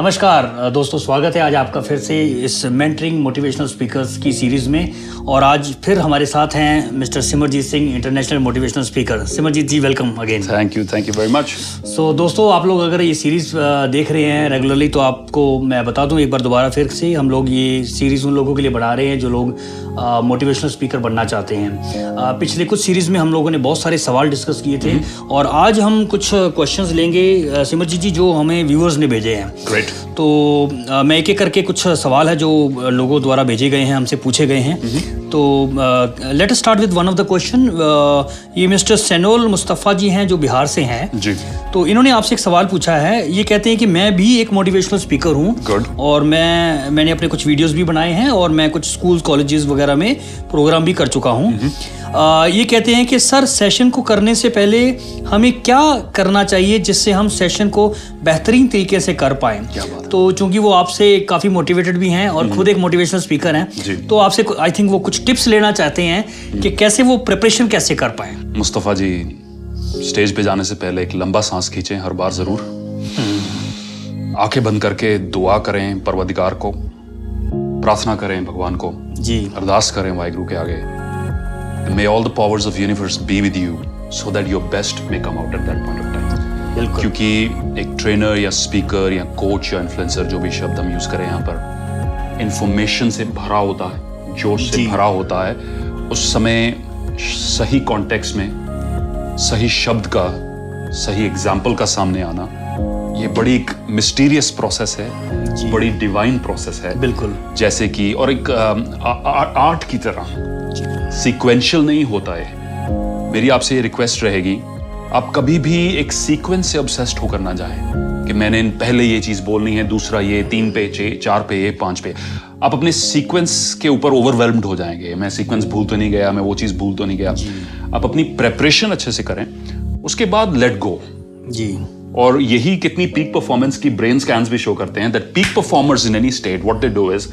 नमस्कार दोस्तों, स्वागत है आज आपका फिर से इस मेंटरिंग मोटिवेशनल स्पीकर्स की सीरीज़ में। और आज फिर हमारे साथ हैं mister Simarjeet Singh, international motivational speaker. Simarjeet ji, welcome again. Thank you very much. So दोस्तों, आप लोग अगर ये सीरीज़ देख रहे हैं रेगुलरली तो आपको मैं बता दूं एक बार दोबारा फिर से, हम लोग ये सीरीज़ उन लोगों के लिए बना रहे हैं जो लोग मोटिवेशनल स्पीकर बनना चाहते हैं। पिछले कुछ सीरीज़ में हम लोगों ने बहुत सारे सवाल डिस्कस किए थे और आज हम कुछ क्वेश्चंस लेंगे सिमरजीत जी जो हमें व्यूअर्स ने भेजे हैं। ग्रेट। तो मैं एक एक करके कुछ सवाल है जो लोगों द्वारा भेजे गए हैं, हमसे पूछे गए हैं। तो let us start with one of the question. ये मिस्टर सैनोल मुस्तफ़ा जी हैं जो बिहार से हैं जी। तो इन्होंने आपसे एक सवाल पूछा है। ये कहते हैं कि मैं भी एक मोटिवेशनल स्पीकर हूँ और मैंने अपने कुछ वीडियोस भी बनाए हैं और मैं कुछ स्कूल कॉलेजेस वगैरह में प्रोग्राम भी कर चुका हूँ। ये कहते हैं कि सर, सेशन को करने से पहले हमें क्या करना चाहिए जिससे हम सेशन को बेहतरीन तरीके से कर पाएं। तो चूंकि वो आपसे काफ़ी मोटिवेटेड भी हैं और खुद एक मोटिवेशनल स्पीकर हैं, तो आपसे आई थिंक वो कुछ टिप्स लेना चाहते हैं कि कैसे वो प्रिपरेशन कैसे कर पाएं। मुस्तफ़ा जी, स्टेज पे जाने से पहले एक लंबा सांस खींचें हर बार जरूर। आंखें बंद करके दुआ करें परवरदिगार को, प्रार्थना करें भगवान को जी, अरदास करें वाहिगुरु के आगे। May all the powers of universe be with you so that your best may come out at that point of time. बिल्कुल। क्योंकि एक ट्रेनर या स्पीकर या कोच या इन्फ्लुएंसर, जो भी शब्द हम यूज करें यहाँ पर, इंफॉर्मेशन से भरा होता है, जोश से भरा होता है। उस समय सही कॉन्टेक्स्ट में सही शब्द का, सही एग्जाम्पल का सामने आना, ये बड़ी एक मिस्टीरियस प्रोसेस है, बड़ी डिवाइन प्रोसेस है। बिल्कुल। जैसे कि और एक आर्ट की तरह सीक्वेंशियल नहीं होता है। मेरी आपसे ये रिक्वेस्ट रहेगी, आप कभी भी एक सीक्वेंस से ऑब्सेस्ड होकर ना जाएं कि मैंने पहले ये चीज बोलनी है, दूसरा ये, 3 पे 4 पे ये, 5 पे। आप अपने सीक्वेंस के ऊपर ओवरवेल्म्ड हो जाएंगे। मैं सीक्वेंस भूल तो नहीं गया, मैं वो चीज भूल तो नहीं गया। आप अपनी प्रेपरेशन अच्छे से करें, उसके बाद लेट गो जी। और यही कितनी पीक परफॉर्मेंस की ब्रेन स्कैन्स भी शो करते हैं that peak performers in any state what they do is,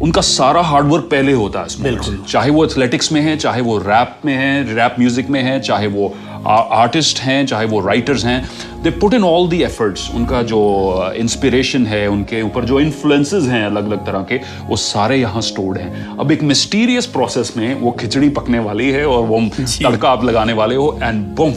उनका सारा हार्डवर्क पहले होता है इसमें। चाहे वो एथलेटिक्स में है, चाहे वो रैप में है, रैप म्यूजिक में है, चाहे वो आर्टिस्ट हैं, चाहे वो राइटर्स हैं, they put in all the efforts. उनका जो इंस्पिरेशन है, उनके ऊपर जो इन्फ्लुएंसेस हैं अलग अलग तरह के, वो सारे यहाँ स्टोर्ड हैं। अब एक मिस्टीरियस प्रोसेस में वो खिचड़ी पकने वाली है और वो तड़का आप लगाने वाले हो, and boom,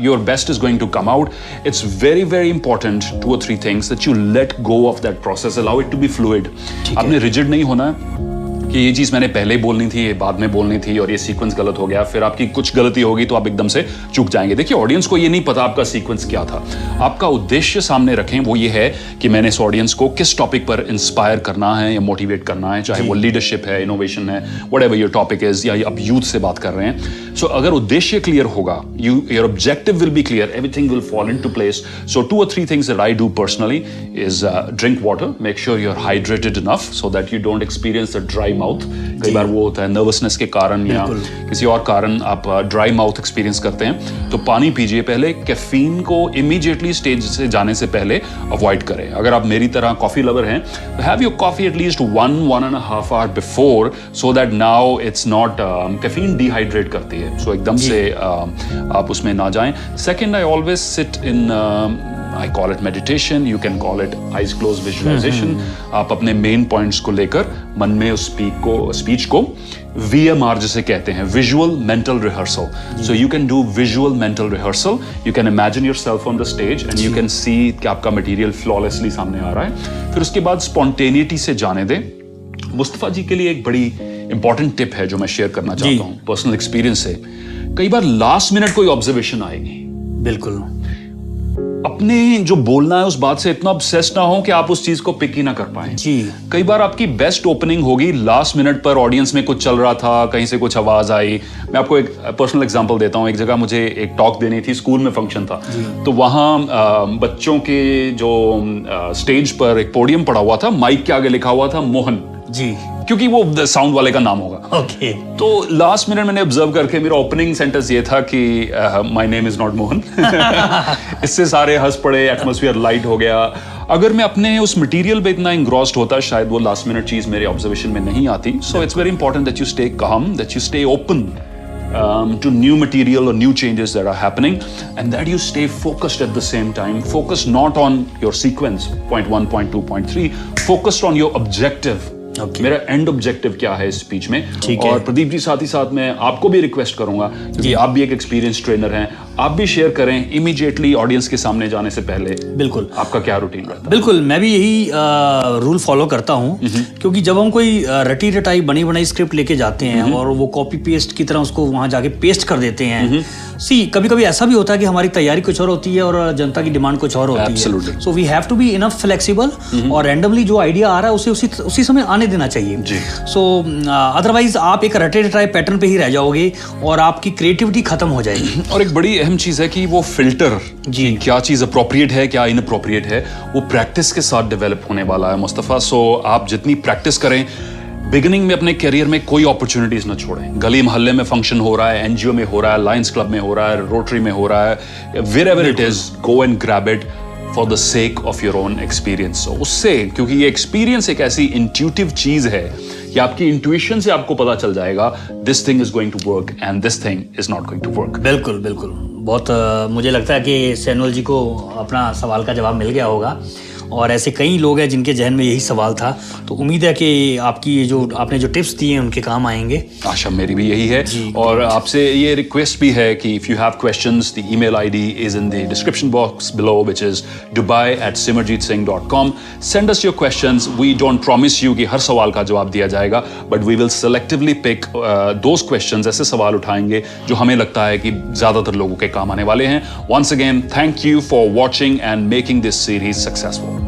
your best is going to come out. It's very, very important, 2 or 3 things, that you let go of that process, allow it to be fluid. आपने rigid नहीं होना है कि ये चीज मैंने पहले बोलनी थी, ये बाद में बोलनी थी और ये सीक्वेंस गलत हो गया, फिर आपकी कुछ गलती होगी तो आप एकदम से चूक जाएंगे। देखिए, ऑडियंस को ये नहीं पता आपका सीक्वेंस क्या था। आपका उद्देश्य सामने रखें, वो ये है कि मैंने इस ऑडियंस को किस टॉपिक पर इंस्पायर करना है या मोटिवेट करना है, चाहे वो लीडरशिप है, इनोवेशन है, व्हाटएवर योर टॉपिक इज, या आप यूथ से बात कर रहे हैं। सो अगर उद्देश्य क्लियर होगा, your objective will be clear, everything will fall into place. So 2 or 3 things that I do personally is drink water, make sure you're hydrated enough so that you don't experience a dry mouth. कई बार वो होता है nervousness के कारण या किसी और कारण आप ड्राई माउथ एक्सपीरियंस करते हैं, तो पानी पीजिए पहले। कैफीन को इमीडिएटली स्टेज से जाने से पहले अवॉइड करें। अगर आप मेरी तरह कॉफी लवर हैं तो have your coffee at least 1.5 hour before, so that now it's not, caffeine dehydrate करती है, सो एकदम से आप उसमें ना जाएं। Second, I always sit in, I call it meditation, you can call it eyes closed visualization. आप अपने मेन पॉइंट्स को लेकर मन में उस स्पीच को VMR जिसे कहते हैं, visual mental rehearsal. So you can do visual mental rehearsal. You can imagine yourself on the stage and you can see कि आपका मटेरियल flawlessly सामने आ रहा है। फिर उसके बाद spontaneity से जाने दें। मुस्तफ़ा जी के लिए एक बड़ी इंपॉर्टेंट टिप है जो मैं शेयर करना चाहता हूँ पर्सनल एक्सपीरियंस से। कई बार लास्ट मिनट कोई ऑब्जर्वेशन आएगी। बिल्कुल। अपने जो बोलना है उस बात से इतना ऑब्सेस्ड ना हो कि आप उस चीज को पिक ही ना कर पाए। जी। कई बार आपकी बेस्ट ओपनिंग होगी, लास्ट मिनट पर ऑडियंस में कुछ चल रहा था, कहीं से कुछ आवाज आई। मैं आपको एक पर्सनल एग्जांपल देता हूँ। एक जगह मुझे एक टॉक देनी थी, स्कूल में फंक्शन था, तो वहाँ बच्चों के जो स्टेज पर एक पोडियम पड़ा हुआ था, माइक के आगे लिखा हुआ था मोहन जी, क्योंकि वो साउंड वाले का नाम होगा। ओके। तो लास्ट मिनट मैंने ऑब्जर्व करके मेरा ओपनिंग सेंटेंस ये था कि my name is not Mohan. इससे सारे हंस पड़े, एटमॉस्फेयर लाइट हो गया। अगर मैं अपने उस मटेरियल पे इतना इंग्रॉस्ड होता, शायद वो लास्ट मिनट चीज मेरे ऑब्जर्वेशन में नहीं आती। So it's very important that you stay calm, that you stay open to new material or new changes that are happening, and that you stay focused at the same time. Focus not on your sequence, point 1, point 2, point 3, focused on your objective. Okay. मेरा and objective क्या है इस speech में। ठीक और है। प्रदीप जी साथ ही साथ मैं आपको भी रिक्वेस्ट करूंगा, क्योंकि आप भी एक एक्सपीरियंस ट्रेनर हैं, आप भी शेयर करें इमीडिएटली ऑडियंस के सामने जाने से पहले। बिल्कुल। आपका क्या रूटीन रहता है? बिल्कुल, मैं भी यही रूल फॉलो करता हूँ, क्योंकि जब हम कोई रटी रटाई बनी बनाई स्क्रिप्ट लेके जाते हैं और वो कॉपी पेस्ट की तरह उसको वहां जाके पेस्ट कर देते हैं। कभी कभी ऐसा भी होता है कि हमारी तैयारी कुछ और होती है और जनता की डिमांड कुछ और होती है। So we have to be enough flexible, और रैंडमली जो आइडिया आ रहा है उसे उसी समय आने देना चाहिए। सो अदरवाइज आप एक रटे रटाई पैटर्न पे ही रह जाओगे और आपकी क्रिएटिविटी खत्म हो जाएगी। और एक बड़ी अहम चीज है कि वो फिल्टर, जी, क्या चीज अप्रोप्रिएट है, क्या इनअप्रोप्रिएट है, वो प्रैक्टिस के साथ डेवलप होने वाला है मुस्तफा। सो आप जितनी प्रैक्टिस करें, बिगिनिंग में अपने करियर में कोई अपॉर्चुनिटीज ना छोड़ें। गली मोहल्ले में फंक्शन हो रहा है, एनजीओ में हो रहा है, लायंस क्लब में हो रहा है, रोटरी में हो रहा है, wherever it is, go and grab it for the sake of your own experience. So उससे, क्योंकि ये एक्सपीरियंस एक ऐसी इंट्यूटिव चीज है कि आपकी इंट्यूशन से आपको पता चल जाएगा this thing is going to work and this thing is not going to work. बिल्कुल बिल्कुल, बहुत मुझे लगता है कि सैनुअल जी को अपना सवाल का जवाब मिल गया होगा, और ऐसे कई लोग हैं जिनके जहन में यही सवाल था। तो उम्मीद है कि आपकी आपने जो टिप्स दिए हैं उनके काम आएंगे। आशा मेरी भी यही है, और आपसे ये रिक्वेस्ट भी है कि if you have questions, the email ID is in the description box below, which is dubai@simerjeetsingh.com. Send us your questions. We don't promise you कि हर सवाल का जवाब दिया जाएगा, but we will selectively pick those questions. ऐसे सवाल उठाएंगे जो हमें लगता है कि ज्यादातर लोगों के काम आने वाले हैं। Once again, thank you for watching and making this series successful.